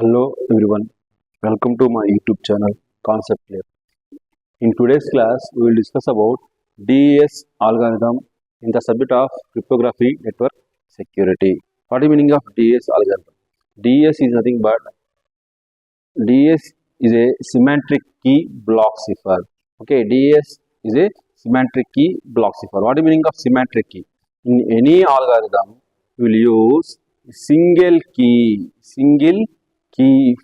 Hello everyone, welcome to my YouTube channel Concept Clear. In today's class, we will discuss about DES algorithm in the subject of cryptography network security. What is the meaning of DES algorithm? DES is nothing but DES is a symmetric key block cipher. Okay, DES is a symmetric key block cipher. What is the meaning of symmetric key? In any algorithm, we will use single key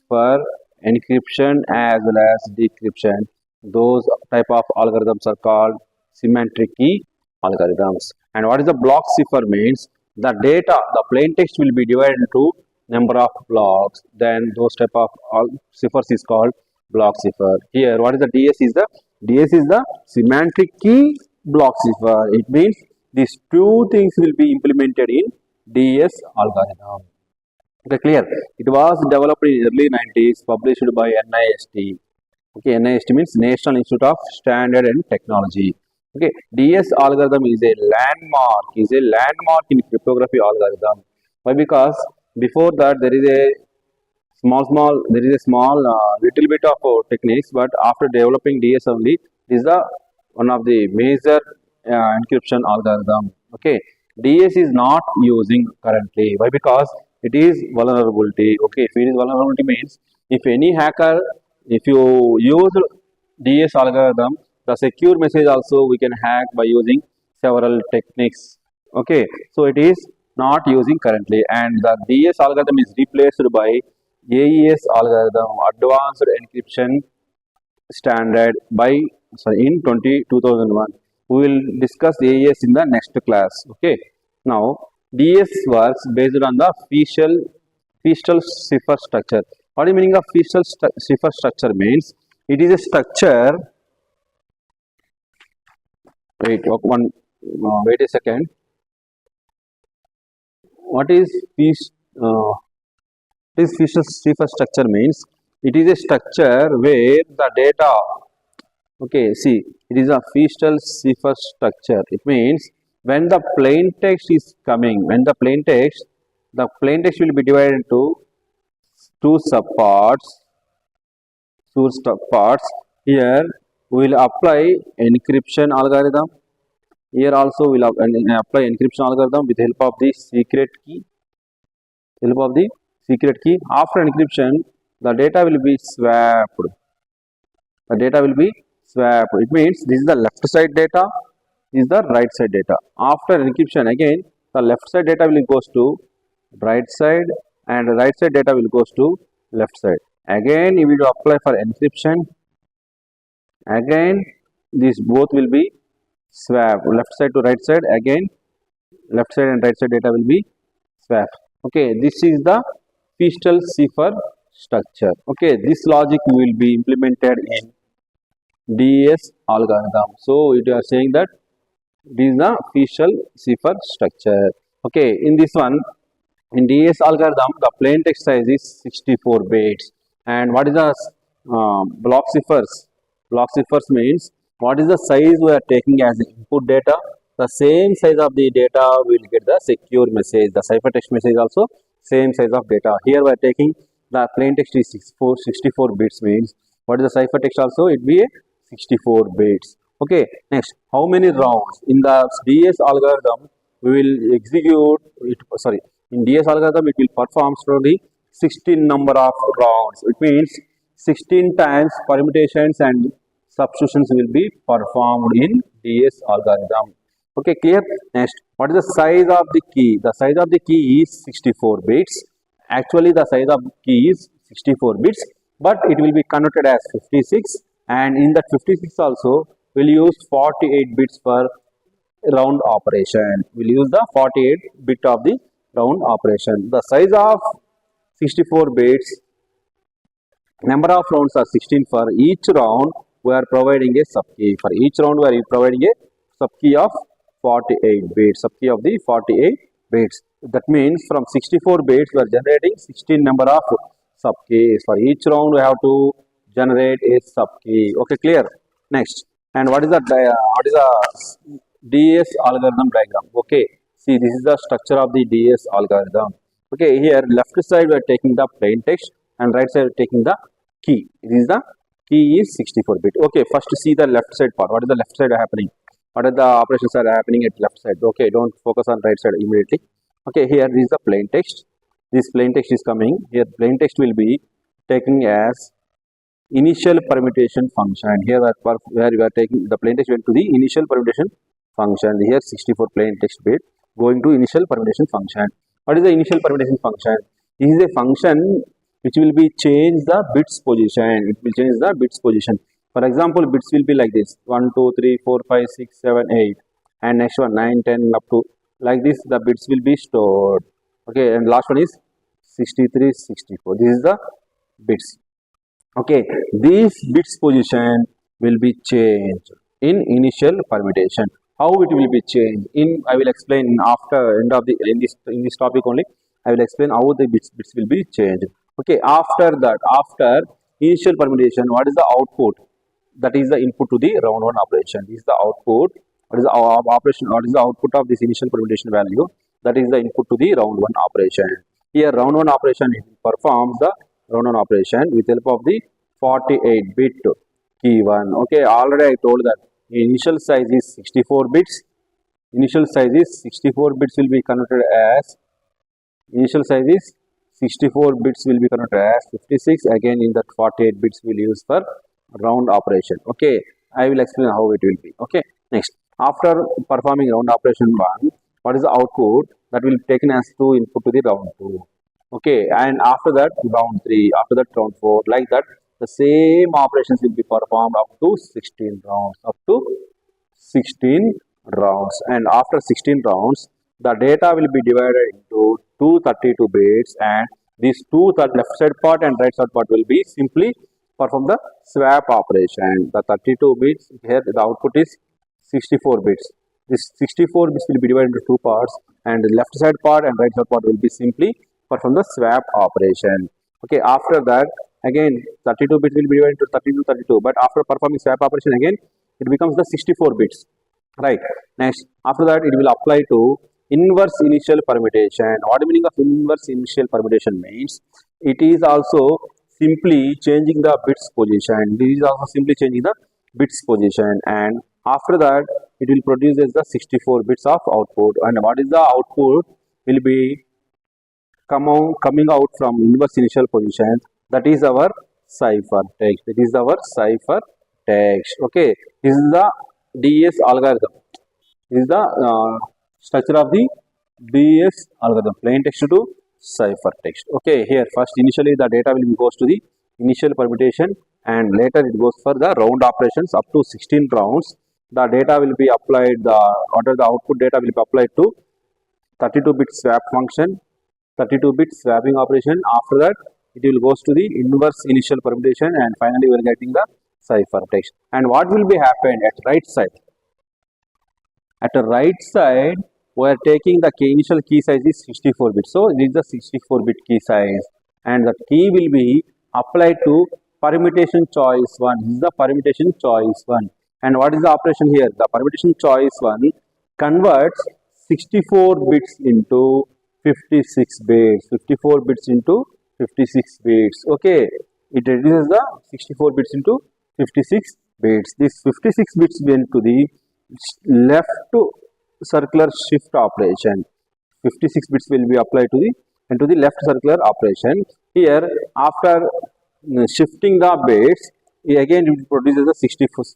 for encryption as well as decryption. Those type of algorithms are called symmetric key algorithms. And what is the block cipher means? The data, the plain text will be divided into number of blocks. Then those type of ciphers is called block cipher. Here, what is the DS is the DS is the symmetric key block cipher. It means these two things will be implemented in DS algorithm. Okay, clear. It was developed in early 90s, published by NIST. Okay, NIST means National Institute of Standard and Technology. Okay, DS algorithm is a landmark in cryptography algorithm. Why? Because before that there is a small little bit of techniques, but after developing DS only, this is the one of the major encryption algorithm. Okay, DS is not using currently. Why? Because it is vulnerability. Okay, if it is vulnerability means if any hacker, if you use DS algorithm, the secure message also we can hack by using several techniques. Okay, so it is not using currently, and the DS algorithm is replaced by AES algorithm, advanced encryption standard by in 2001. We will discuss AES in the next class. Okay, now DS works based on the Feistel cipher structure. What is the meaning of Feistel cipher structure means? It is a structure. Wait a second. What is Feistel cipher structure means? It is a structure where the data. Okay, see, it is a Feistel cipher structure. It means when the plain text is coming, the plain text will be divided into two subparts. Here we will apply encryption algorithm. Here also we will apply encryption algorithm with help of the secret key. After encryption, the data will be swapped. It means this is the left side data, this is the right side data. After encryption, again the left side data will goes to right side and the right side data will goes to left side. Again, if we apply for encryption, again these both will be swapped, left side to right side. Again, left side and right side data will be swapped. Okay, this is the Feistel cipher structure. Okay, this logic will be implemented in DS algorithm. So it is saying that this is the Feistel cipher structure. Okay, in this one, in DS algorithm, the plain text size is 64 bits. And what is the block ciphers? Block ciphers means what is the size we are taking as input data? The same size of the data will get the secure message. The ciphertext message also same size of data. Here we are taking the plain text is 64 bits means what is the ciphertext also? It be a 64 bits. Okay, next, how many rounds in the DS algorithm we will execute it? Sorry, in DS algorithm it will perform slowly 16 number of rounds. It means 16 times permutations and substitutions will be performed in DS algorithm. Okay, clear? Next, what is the size of the key? The size of the key is 64 bits. Actually, the size of the key is 64 bits, but it will be converted as 56. And in that 56 also, we'll use 48 bits for round operation. We'll use the 48 bit of the round operation. The size of 64 bits, number of rounds are 16. For each round, we are providing a subkey. For each round, we are providing a subkey of 48 bits. Subkey of the 48 bits. That means from 64 bits, we are generating 16 number of subkeys. For each round, we have to generate a subkey. Okay, clear? Next, and what is the DS algorithm diagram? Okay, see, this is the structure of the DS algorithm. Okay, here left side we are taking the plain text, and right side taking the key. This is the key is 64 bit. Okay, first see the left side part. What is the left side happening? What are the operations are happening at left side? Okay, don't focus on right side immediately. Okay, here this is the plain text. This plain text is coming. Here plain text will be taking as initial permutation function. Here where we are taking the plain text went to the initial permutation function. Here 64 plain text bit going to initial permutation function. What is the initial permutation function? This is a function which will be change the bits position. It will change the bits position. For example, bits will be like this: 1, 2, 3, 4, 5, 6, 7, 8, and next one 9, 10 up to like this. The bits will be stored. Okay, and last one is 63, 64. This is the bits. Okay, these bits position will be changed in initial permutation. How it will be changed? I will explain after end of the in this topic only. I will explain how the bits will be changed. Okay, after that, after initial permutation, what is the output? That is the input to the round 1 operation. This is the output. What is the operation? What is the output of this initial permutation value? That is the input to the round 1 operation. Here round 1 operation performs the round 1 operation with help of the 48 bit key 1. Okay, already I told that initial size is 64 bits. Initial size is 64 bits will be converted as initial size is 64 bits will be converted as 56. Again in that 48 bits will use for round operation. Okay, I will explain how it will be. Okay, next after performing round operation 1, what is the output? That will be taken as 2 input to the round 2. Okay, and after that round 3, after that round 4, like that the same operations will be performed up to 16 rounds, and after 16 rounds the data will be divided into 232 bits, and these left side part and right side part will be simply perform the swap operation. The 32 bits here the output is 64 bits. This 64 bits will be divided into 2 parts, and the left side part and right side part will be simply perform the swap operation. Okay, after that again 32 bits will be divided into 32, but after performing swap operation again it becomes the 64 bits, right? Next after that it will apply to inverse initial permutation. What the meaning of inverse initial permutation means? It is also simply changing the bits position. This is also simply changing the bits position, and after that it will produce as the 64 bits of output. And what is the output will be coming out from inverse initial position? That is our cipher text. It is our cipher text. Okay, this is the DS algorithm. This is the structure of the DS algorithm, plain text to cipher text. Okay, here first initially the data will goes to the initial permutation, and later it goes for the round operations up to 16 rounds. The data will be applied, the output data will be applied to 32 bit swap function, 32 bit swapping operation. After that it will goes to the inverse initial permutation, and finally we are getting the cipher text. And what will be happen at right side? At the right side we are taking the initial key size is 64 bits. So this is the 64 bit key size, and the key will be applied to permutation choice 1. This is the permutation choice 1. And what is the operation here? The permutation choice 1 converts 64 bits into 56 bits. 54 bits into 56 bits. Okay, it reduces the 64 bits into 56 bits. This 56 bits went to the left to circular shift operation. 56 bits will be applied to the left circular operation. Here after shifting the bits, again it produces the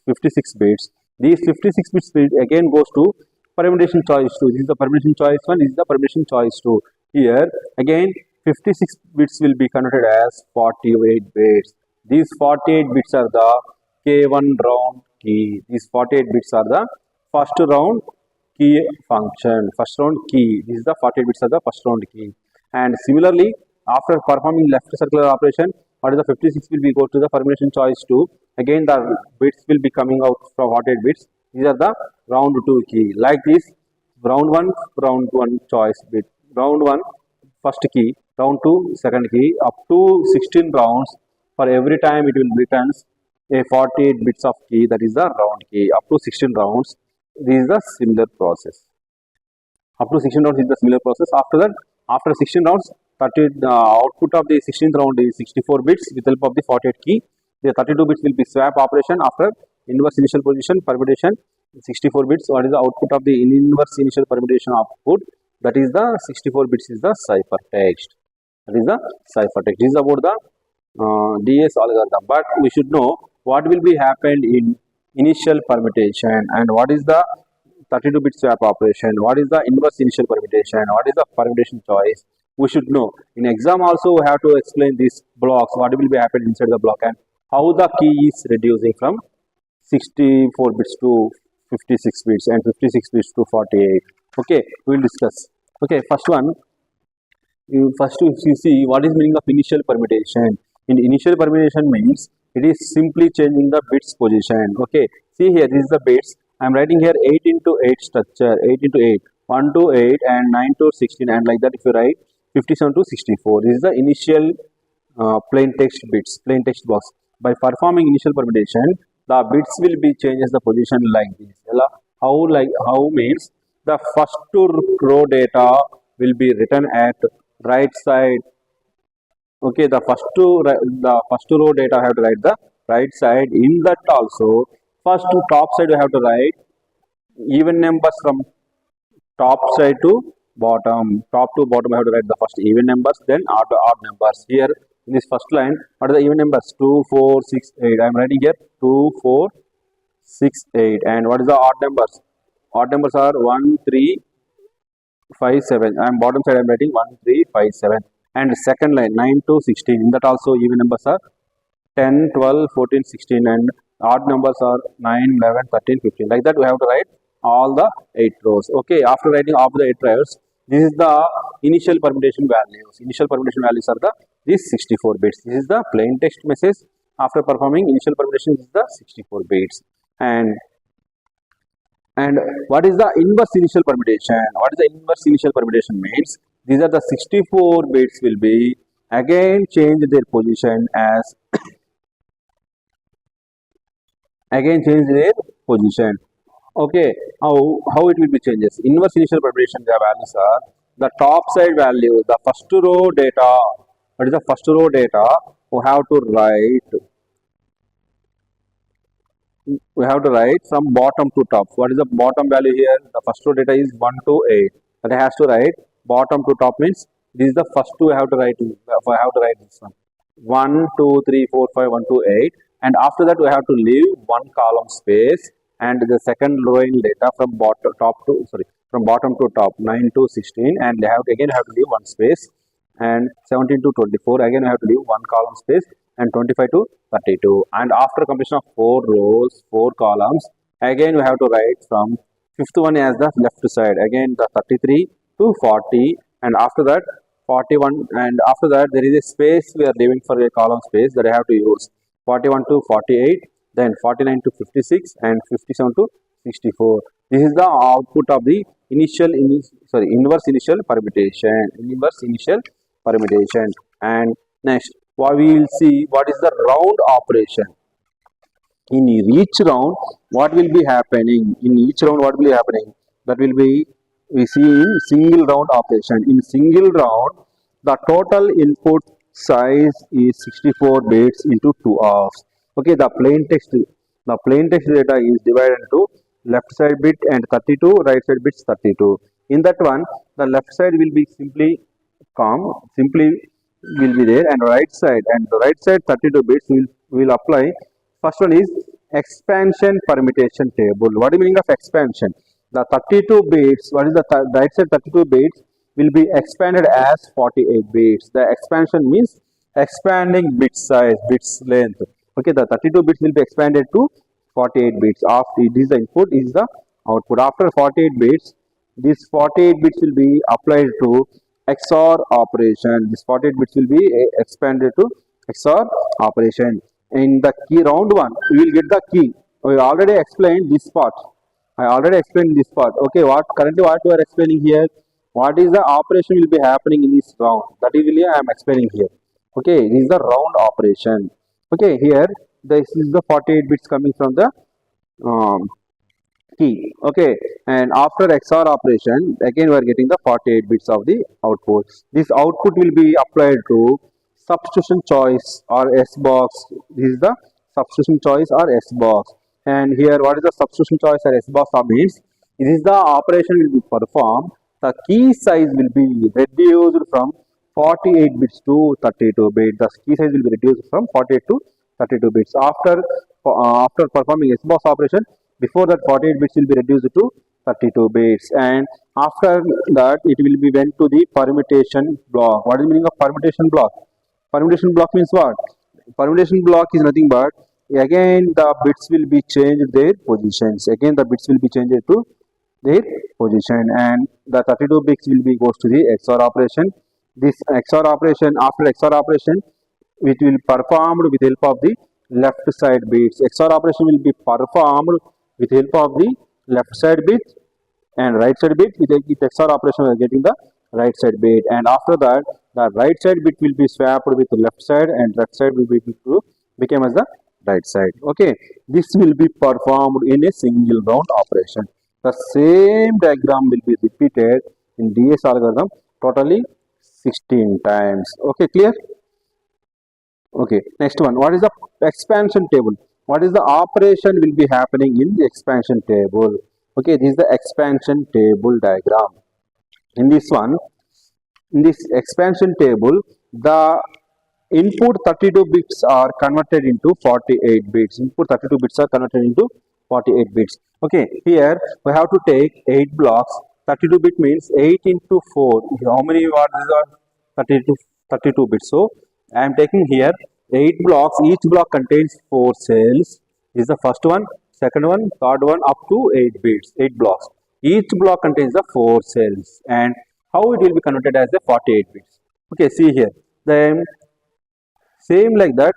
56 bits. These 56 bits again goes to permutation choice 2. This is the permutation choice 1. This is the permutation choice 2. Here again 56 bits will be converted as 48 bits. These 48 bits are the K1 round key. These 48 bits are the first round key function, first round key. This is the 48 bits are the first round key. And similarly, after performing left circular operation, what is the 56 will be go to the permutation choice 2. Again the bits will be coming out from 48 bits. These are the round 2 key. Like this, round 1 choice bit, round 1 first key, round 2 second key, up to 16 rounds. For every time it will returns a 48 bits of key, that is the round key, up to 16 rounds. This is the similar process. Up to 16 rounds is the similar process. After that, after 16 rounds, output of the 16th round is 64 bits with help of the 48 key. The 32 bits will be swap operation after inverse initial position permutation 64 bits. What is the output of the inverse initial permutation output? That is the 64 bits is the ciphertext. That is the ciphertext. This is about the DS algorithm. But we should know what will be happened in initial permutation and what is the 32 bit swap operation, what is the inverse initial permutation, what is the permutation choice. We should know. In exam also we have to explain these blocks, what will be happening inside the block and how the key is reducing from 64 bits to 56 bits and 56 bits to 48. Okay, we will discuss. Okay, first one, if you see what is meaning of initial permutation. In initial permutation means it is simply changing the bits position. Okay, see here, this is the bits. I am writing here 8 into 8 structure, 8 into 8, 1 to 8 and 9 to 16, and like that if you write 57 to 64. This is the initial plain text bits, plain text box. By performing initial permutation, the bits will be changes the position like this. How means the first two row data will be written at right side. Okay, the first two row data I have to write the right side. In that also, first to top side we have to write even numbers from top side to bottom. Top to bottom I have to write the first even numbers, then odd numbers. Here in this first line, what are the even numbers? 2, 4, 6, 8. I am writing here 2, 4, 6, 8. And what is the odd numbers? Odd numbers are 1, 3, 5, 7. I am bottom side I am writing 1, 3, 5, 7. And second line 9 to 16. In that also even numbers are 10, 12, 14, 16, and odd numbers are 9, 11, 13, 15. Like that we have to write all the 8 rows. Okay, after writing all the 8 rows, this is the initial permutation values. Initial permutation values are these 64 bits. This is the plain text message. After performing initial permutation, this is the 64 bits. And what is the inverse initial permutation? What is the inverse initial permutation means? These are the 64 bits will be again change their position as Okay, how it will be changes? Inverse initial permutation values are the top side value, the first row data. What is the first row data? We have to write from bottom to top. What is the bottom value here? The first row data is 1 to 8. But I has to write bottom to top means this is the first two I have to write. I have to write this one. 1, 2, 3, 4, 5, 1 to 8. And after that we have to leave one column space and the second row in data from bottom to top 9 to 16, and they have to leave one space, and 17 to 24 again we have to leave one column space, and 25 to 32. And after completion of 4 rows, 4 columns, again we have to write from fifth one as the left side, again the 33 to 40, and after that 41, and after that there is a space we are leaving for a column space that I have to use 41 to 48, then 49 to 56, and 57 to 64. This is the output of the inverse initial permutation. And next, we will see what is the round operation. In each round, what will be happening? That will be we see in single round operation. In single round, the total input size is 64 bits into 2 halves. Okay, the plain text data is divided into left side bit and 32, right side bits 32. In that one, the left side will be simply will be there, and right side 32 bits will apply. First one is expansion permutation table. What is the meaning of expansion? The 32 bits, what is the right side 32 bits will be expanded as 48 bits. The expansion means expanding bit size, bits length. Okay, the 32 bits will be expanded to 48 bits. After this is the input, is the output. After 48 bits, this 48 bits will be applied to XOR operation. This 48 bits will be expanded to XOR operation. In the key round 1, we will get the key. We already explained this part. Okay, currently what we are explaining here? What is the operation will be happening in this round? That is really I am explaining here. Okay, this is the round operation. Okay, here this is the 48 bits coming from the key. Okay, and after XOR operation, again we are getting the 48 bits of the output. This output will be applied to substitution choice or S box. This is the substitution choice or S box. And here, what is the substitution choice or S box means? This is the operation will be performed. The key size will be reduced from 48 bits to 32 bits. The key size will be reduced from 48 to 32 bits. After performing S box operation, before that 48 bits will be reduced to 32 bits, and after that it will be went to the permutation block. What is the meaning of permutation block? Permutation block means what? Permutation block is nothing but again the bits will be changed their positions. Again the bits will be changed to their position, and the 32 bits will be goes to the XOR operation. This XOR operation, after XOR operation, it will performed with help of the left side bits. XOR operation will be performed with help of the left side bit and right side bit. With XOR operation, we are getting the right side bit, and after that, the right side bit will be swapped with the left side, and left side will be became as the right side. Okay, this will be performed in a single round operation. The same diagram will be repeated in DS algorithm totally 16 times. Okay, clear? Okay, next one. What is the expansion table? What is the operation will be happening in the expansion table? Okay, this is the expansion table diagram. In this one, in this expansion table, the input 32 bits are converted into 48 bits. Input 32 bits are converted into 48 bits. Okay, here we have to take 8 blocks. 32 bit means 8 into 4. How many words are 32 bits? So, I am taking here 8 blocks. Each block contains 4 cells. This is the first one, second one, third one, up to 8 bits, 8 blocks. Each block contains the 4 cells, and how it will be converted as the 48 bits. Okay, see here. Then same like that,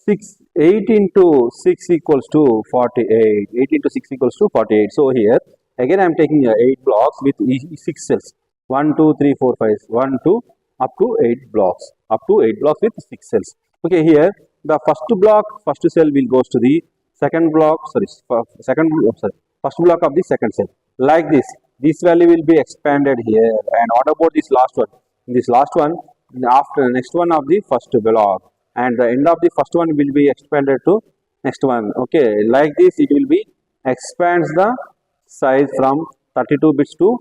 8 into 6 equals to 48. 8 into 6 equals to 48. So here again I am taking 8 blocks with 6 cells. 1, 2, 3, 4, 5. 1, 2, up to 8 blocks. Up to 8 blocks with 6 cells. Okay, here the first block, first cell will goes to the second block. First block of the second cell. Like this value will be expanded here. And what about this last one? This last one, after next one of the first block, and the end of the first one will be expanded to next one. Okay, like this it will be expands the size from 32 bits to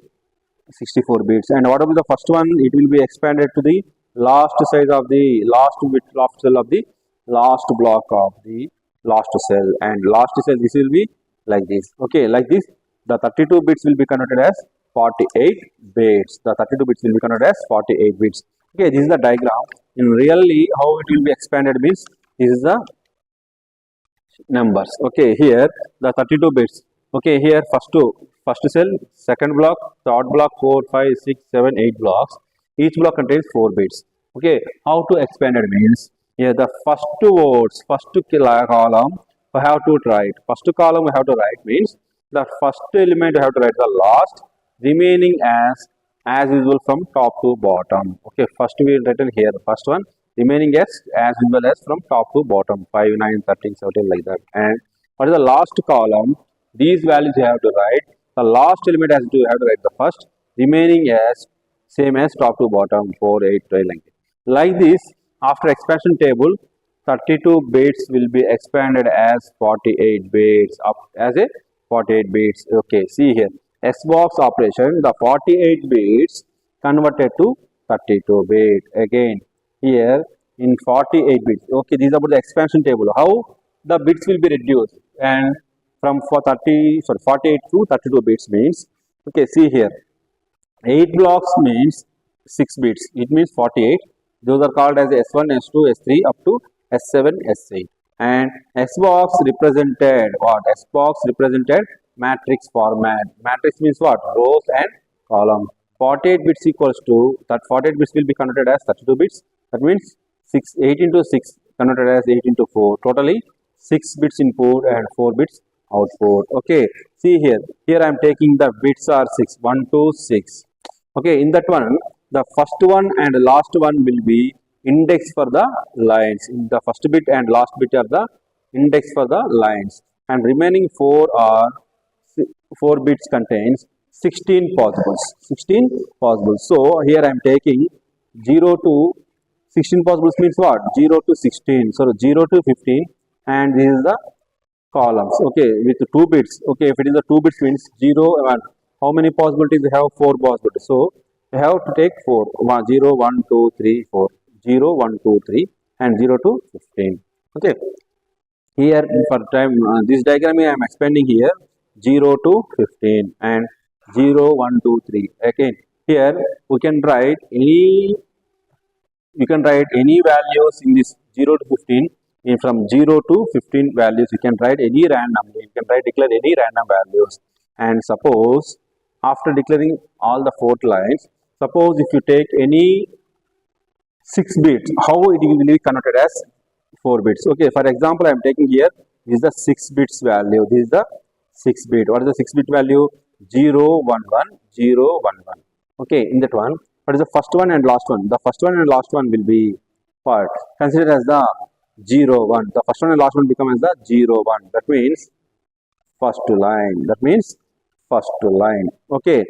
64 bits, and whatever the first one, it will be expanded to the last size of the last bit of cell of the last block of the last cell, and last cell this will be like this. Okay, like this the 32 bits will be converted as 48 bits. The 32 bits will be converted as 48 bits. Okay, this is the diagram. In really how it will be expanded means this is the numbers. Okay, here the 32 bits. Okay, here first cell, second block, third block, 4, 5, 6, 7, 8 blocks. Each block contains 4 bits. Okay, how to expand it means here the first two words, first column we have to write. First column we have to write means the first element we have to write the last, remaining as usual from top to bottom. Okay, first we written here the first one, remaining as usual as from top to bottom, 5, 9, 13, 17 like that. And what is the last column? These values you have to write. The last element has to have to write the first, remaining as same as top to bottom, 4, 8, 12 like that. Like this, after expansion table, 32 bits will be expanded as 48 bits, up as a 48 bits. Okay, see here, S box operation, the 48 bits converted to 32 bit. Again, here in 48 bits. Okay, these are about the expansion table. How the bits will be reduced, and from 48 to 32 bits means, okay, see here, 8 blocks means 6 bits. It means 48. Those are called as S1, S2, S3 up to S7, S8. And S box represented what? S box represented matrix format. Matrix means what? Rows and column. 48 bits equals to that 48 bits will be converted as 32 bits. That means 8 into 6 converted as 8 into 4. Totally 6 bits input and 4 bits output. Okay, see here. Here I am taking the bits are 6, 1, 2, 6. Okay, in that one, the first one and last one will be index for the lines. In the first bit and last bit are the index for the lines, and remaining 4 are 4 bits contains 16 possibles. 16 possibles. So here I am taking 0 to 16 possibles means what? 0 to 16. So 0 to 15, and this is the columns. Okay, with 2 bits. Okay, if it is a 2 bits means 0 and how many possibilities we have? 4 possibilities. So we have to take 4. 0, 1, 2, 3, 4. 0, 1, 2, 3 and 0 to 15. Okay. Here for time this diagram I am expanding here 0 to 15 and 0, 1, 2, 3. Again here we can write any values in this 0 to 15. From 0 to 15 values you can write any random, you can declare any random values. And suppose after declaring all the 4 lines, suppose if you take any 6 bits, how it will be converted as 4 bits. Okay, for example I am taking here, this is the 6 bits value, this is the 6 bit. What is the 6 bit value? 0, 1, 1, 0, 1, 1. Okay, in that one, what is the first one and last one? The first one and last one will be what? Considered as the 0, 1. The first one and last one become as the 0, 1. That means first line. That means first line. Okay,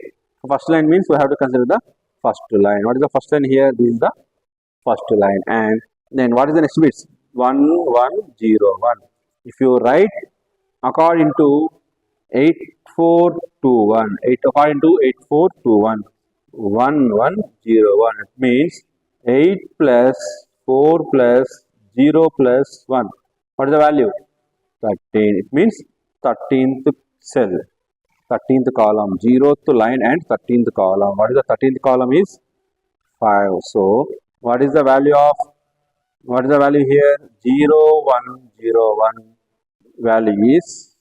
first line means we have to consider the first line. What is the first line here? This is the first line. And then what is the next bits? 1, 1, 0, 1. If you write according to 8421, according to 8421, 1, 1, 0, 1. It means 8 plus 4 plus 0 plus 1. What is the value? 13. It means 13th cell, 13th column, 0th line and 13th column. What is the 13th column is 5. So what is the value here? 0, 1, 0, 1. Value is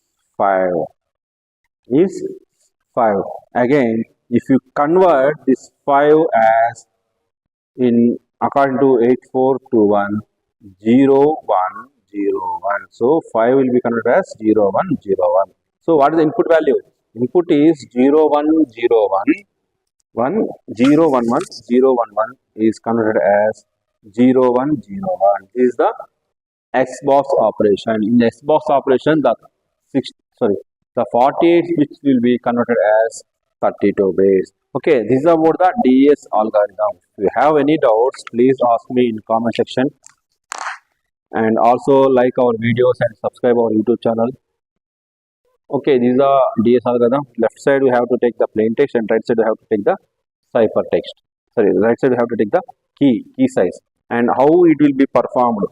5. Again, if you convert this 5 as in according to 8421, 0, 1, 0, 1. So 5 will be converted as 0, 1, 0, 1. So what is the input value? Input is 0, 1, 0, 1. 0, 1, 1, 0, 1, 1 is converted as 0, 1, 0, 1. This is the XBox operation. In the XBox operation, the 48 bits will be converted as 32 bits. Okay, this is about the DS algorithm. If you have any doubts, please ask me in comment section. And also like our videos and subscribe our YouTube channel. Okay, this is the DS algorithm. Left side we have to take the plain text and right side we have to take the cipher text. Right side we have to take the key size and how it will be performed.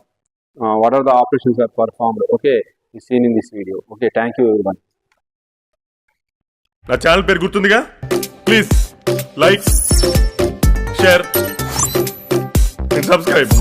What are the operations are performed? Okay, is seen in this video. Okay, thank you everyone. నా channel పేరు గుర్తుందిగా, please like, share and subscribe.